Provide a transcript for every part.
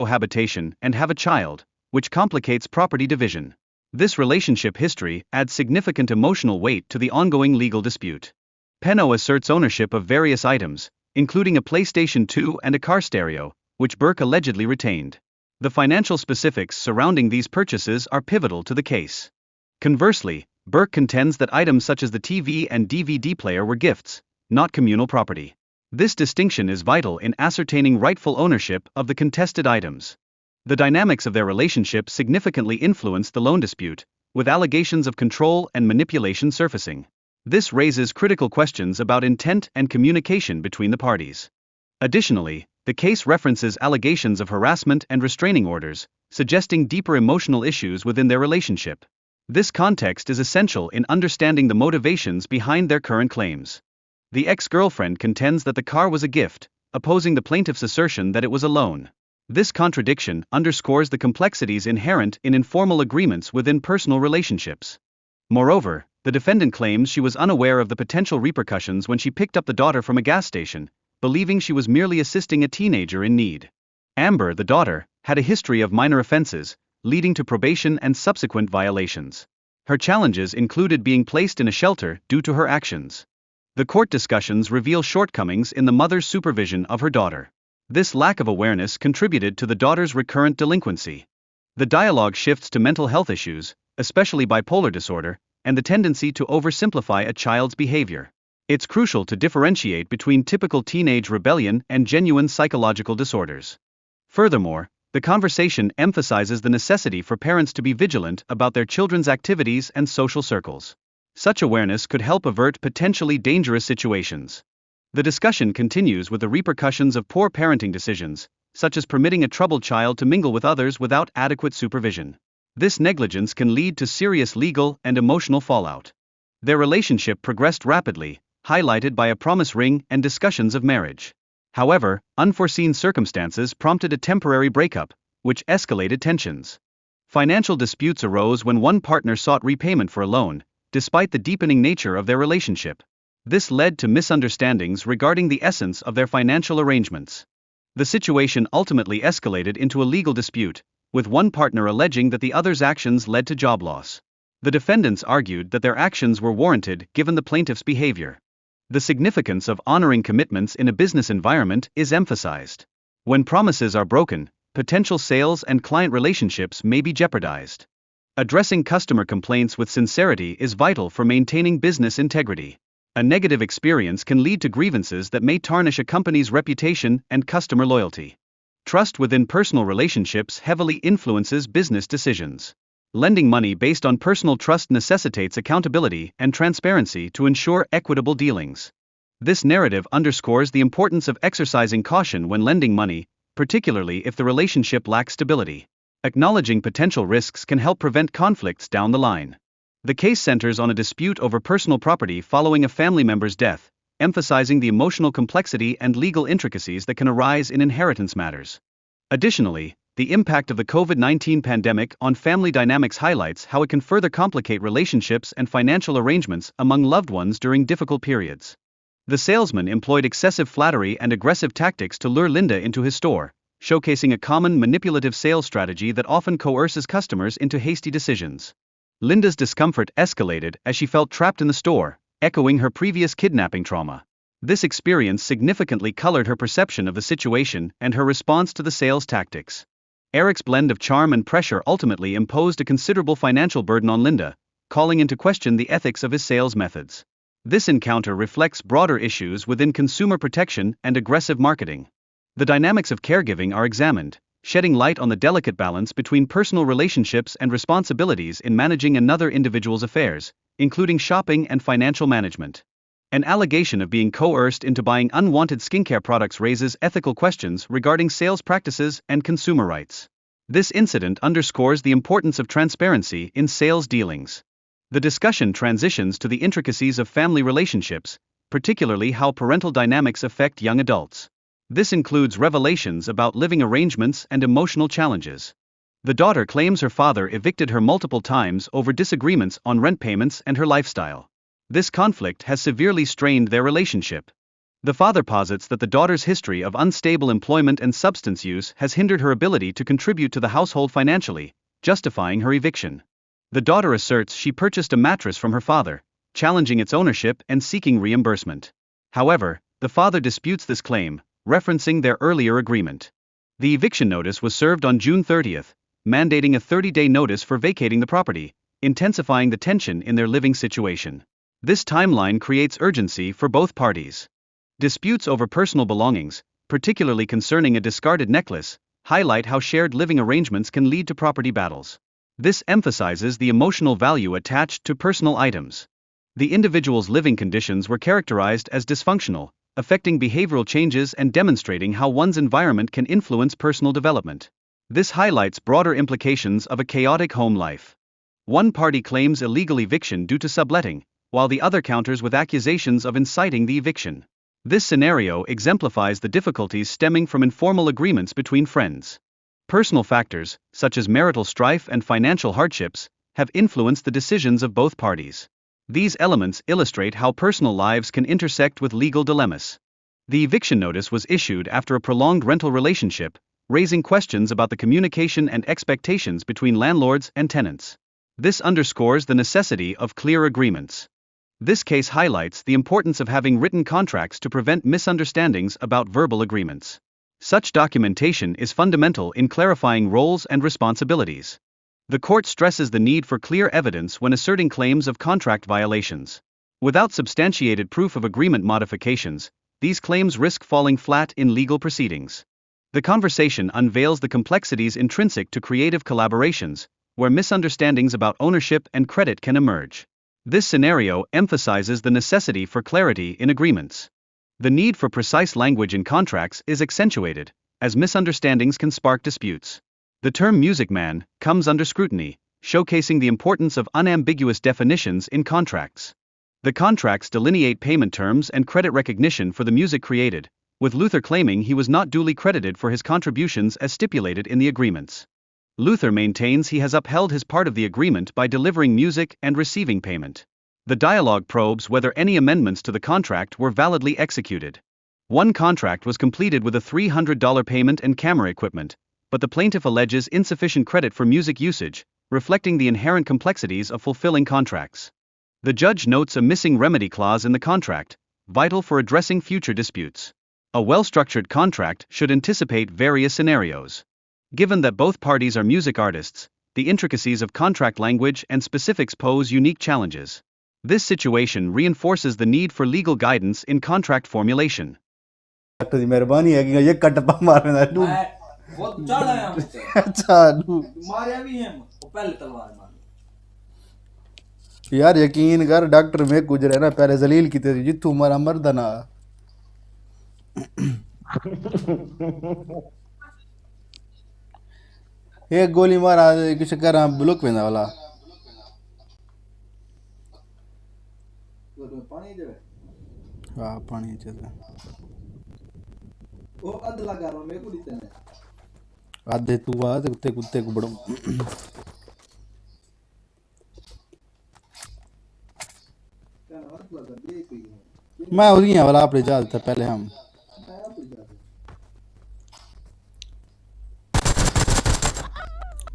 cohabitation and have a child, which complicates property division. This relationship history adds significant emotional weight to the ongoing legal dispute. Penno asserts ownership of various items, including a PlayStation 2 and a car stereo, which Burke allegedly retained. The financial specifics surrounding these purchases are pivotal to the case. Conversely, Burke contends that items such as the TV and DVD player were gifts, not communal property. This distinction is vital in ascertaining rightful ownership of the contested items. The dynamics of their relationship significantly influenced the loan dispute, with allegations of control and manipulation surfacing. This raises critical questions about intent and communication between the parties. Additionally, the case references allegations of harassment and restraining orders, suggesting deeper emotional issues within their relationship. This context is essential in understanding the motivations behind their current claims. The ex-girlfriend contends that the car was a gift, opposing the plaintiff's assertion that it was a loan. This contradiction underscores the complexities inherent in informal agreements within personal relationships. Moreover, the defendant claims she was unaware of the potential repercussions when she picked up the daughter from a gas station, believing she was merely assisting a teenager in need. Amber, the daughter, had a history of minor offenses, leading to probation and subsequent violations. Her challenges included being placed in a shelter due to her actions. The court discussions reveal shortcomings in the mother's supervision of her daughter. This lack of awareness contributed to the daughter's recurrent delinquency. The dialogue shifts to mental health issues, especially bipolar disorder, and the tendency to oversimplify a child's behavior. It's crucial to differentiate between typical teenage rebellion and genuine psychological disorders. Furthermore, the conversation emphasizes the necessity for parents to be vigilant about their children's activities and social circles. Such awareness could help avert potentially dangerous situations. The discussion continues with the repercussions of poor parenting decisions, such as permitting a troubled child to mingle with others without adequate supervision. This negligence can lead to serious legal and emotional fallout. Their relationship progressed rapidly, highlighted by a promise ring and discussions of marriage. However, unforeseen circumstances prompted a temporary breakup, which escalated tensions. Financial disputes arose when one partner sought repayment for a loan, despite the deepening nature of their relationship. This led to misunderstandings regarding the essence of their financial arrangements. The situation ultimately escalated into a legal dispute, with one partner alleging that the other's actions led to job loss. The defendants argued that their actions were warranted given the plaintiff's behavior. The significance of honoring commitments in a business environment is emphasized. When promises are broken, potential sales and client relationships may be jeopardized. Addressing customer complaints with sincerity is vital for maintaining business integrity. A negative experience can lead to grievances that may tarnish a company's reputation and customer loyalty. Trust within personal relationships heavily influences business decisions. Lending money based on personal trust necessitates accountability and transparency to ensure equitable dealings. This narrative underscores the importance of exercising caution when lending money, particularly if the relationship lacks stability. Acknowledging potential risks can help prevent conflicts down the line. The case centers on a dispute over personal property following a family member's death, emphasizing the emotional complexity and legal intricacies that can arise in inheritance matters. Additionally, the impact of the COVID-19 pandemic on family dynamics highlights how it can further complicate relationships and financial arrangements among loved ones during difficult periods. The salesman employed excessive flattery and aggressive tactics to lure Linda into his store, showcasing a common manipulative sales strategy that often coerces customers into hasty decisions. Linda's discomfort escalated as she felt trapped in the store, echoing her previous kidnapping trauma. This experience significantly colored her perception of the situation and her response to the sales tactics. Eric's blend of charm and pressure ultimately imposed a considerable financial burden on Linda, calling into question the ethics of his sales methods. This encounter reflects broader issues within consumer protection and aggressive marketing. The dynamics of caregiving are examined, shedding light on the delicate balance between personal relationships and responsibilities in managing another individual's affairs, including shopping and financial management. An allegation of being coerced into buying unwanted skincare products raises ethical questions regarding sales practices and consumer rights. This incident underscores the importance of transparency in sales dealings. The discussion transitions to the intricacies of family relationships, particularly how parental dynamics affect young adults. This includes revelations about living arrangements and emotional challenges. The daughter claims her father evicted her multiple times over disagreements on rent payments and her lifestyle. This conflict has severely strained their relationship. The father posits that the daughter's history of unstable employment and substance use has hindered her ability to contribute to the household financially, justifying her eviction. The daughter asserts she purchased a mattress from her father, challenging its ownership and seeking reimbursement. However, the father disputes this claim, referencing their earlier agreement. The eviction notice was served on June 30th, mandating a 30-day notice for vacating the property, intensifying the tension in their living situation. This timeline creates urgency for both parties. Disputes over personal belongings, particularly concerning a discarded necklace, highlight how shared living arrangements can lead to property battles. This emphasizes the emotional value attached to personal items. The individual's living conditions were characterized as dysfunctional, affecting behavioral changes and demonstrating how one's environment can influence personal development. This highlights broader implications of a chaotic home life. One party claims illegal eviction due to subletting, while the other counters with accusations of inciting the eviction. This scenario exemplifies the difficulties stemming from informal agreements between friends. Personal factors, such as marital strife and financial hardships, have influenced the decisions of both parties. These elements illustrate how personal lives can intersect with legal dilemmas. The eviction notice was issued after a prolonged rental relationship, raising questions about the communication and expectations between landlords and tenants. This underscores the necessity of clear agreements. This case highlights the importance of having written contracts to prevent misunderstandings about verbal agreements. Such documentation is fundamental in clarifying roles and responsibilities. The court stresses the need for clear evidence when asserting claims of contract violations. Without substantiated proof of agreement modifications, these claims risk falling flat in legal proceedings. The conversation unveils the complexities intrinsic to creative collaborations, where misunderstandings about ownership and credit can emerge. This scenario emphasizes the necessity for clarity in agreements. The need for precise language in contracts is accentuated, as misunderstandings can spark disputes. The term music man comes under scrutiny, showcasing the importance of unambiguous definitions in contracts. The contracts delineate payment terms and credit recognition for the music created, with Luther claiming he was not duly credited for his contributions as stipulated in the agreements. Luther maintains he has upheld his part of the agreement by delivering music and receiving payment. The dialogue probes whether any amendments to the contract were validly executed. One contract was completed with a $300 payment and camera equipment, but the plaintiff alleges insufficient credit for music usage, reflecting the inherent complexities of fulfilling contracts. The judge notes a missing remedy clause in the contract, vital for addressing future disputes. A well-structured contract should anticipate various scenarios. Given that both parties are music artists, the intricacies of contract language and specifics pose unique challenges. This situation reinforces the need for legal guidance in contract formulation. यार यकीन कर doctor में गुजरे ना पहले जलील की तेरी जितू मरा मर्दा ना एक गोली मारा किसी करा ब्लॉक में वाला पानी दे हां पानी चाहिए वो अध लगा रहा मेरे को दिखते नहीं आधे तू आ कुत्ते कुत्ते को बड़ो मैं उसी वाला अपने जा था पहले हम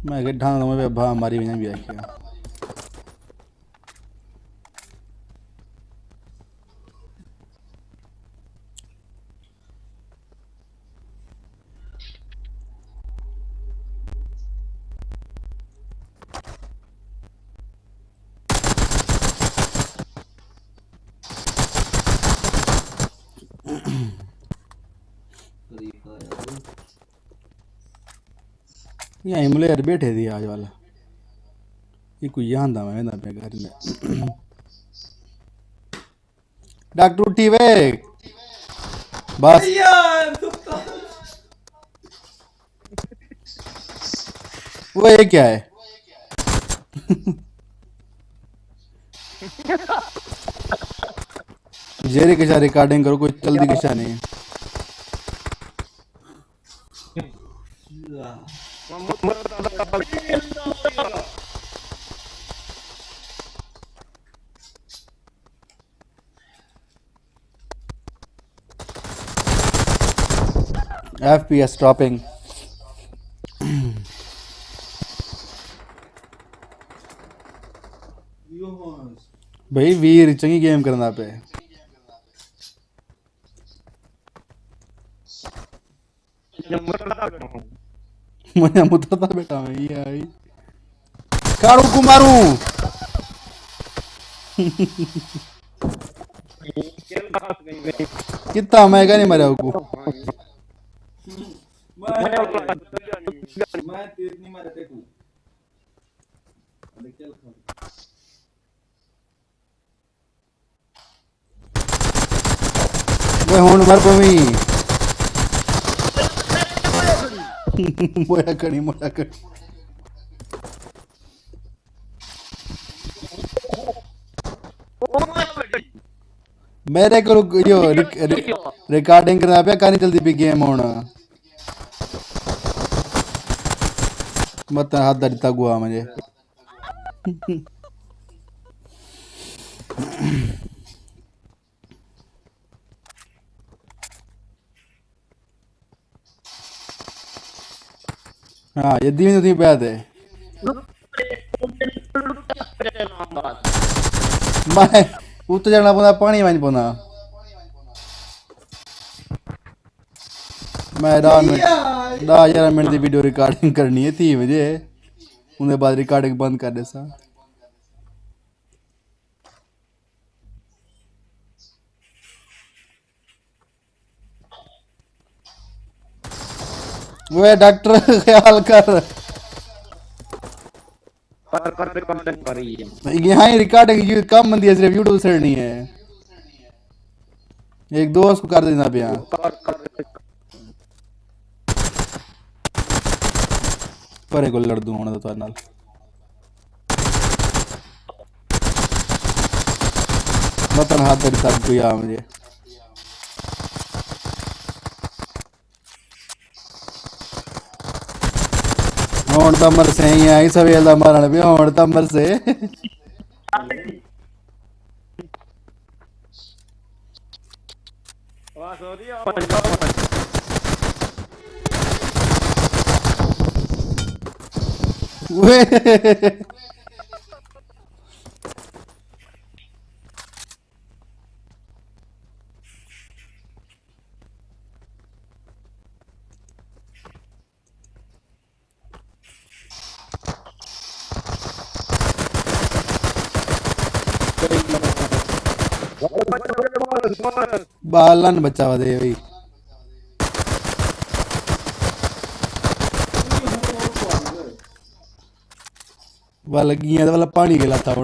मैं गड्ढा में भा मारी भी नहीं भी आखिया ये मुलेर बैठे थी आज वाला ये कोई यहाँ था मैं पे घर में डॉक्टर उठी वे बस वो ये क्या है जेरी के साथ रिकॉर्डिंग करो कोई जल्दी के साथ नहीं FPS dropping. भाई वीर चंगी गेम करना पे मैं मुतरता बेटा मैं ये आई कारू को मारूं कितना मैं क्या नहीं मरा को मैं तेज नहीं मारा ते को मैं हुन मर पवी मोया कड़ी मेरे को यो रिकॉर्डिंग करना पे कहानी चलती भी गेम होना मत हाथ दर्द तक हुआ मुझे हाँ ये धीमे धीमे बैठ है मैं उत्तर जाना पौना पानी में पौना मैं 11 मिनट की वीडियो रिकॉर्डिंग करनी है 3 बजे उन्हें बाद रिकॉर्डिंग बंद कर दे सा वो डॉक्टर ख्याल कर यहाँ ही रिकॉर्डिंग कम बंदी है सिर्फ यूट्यूब से नहीं है एक दोस्त को कर देना पे यहाँ परे को लड़ दूं होना तो नाल मतन हाथ तेरे साथ कोई आ मुझे होण तमर से ही आई सवेल दा मारन पे होण तमर से बालन बचावा दे भाई वाला गिया वाला पानी गिला था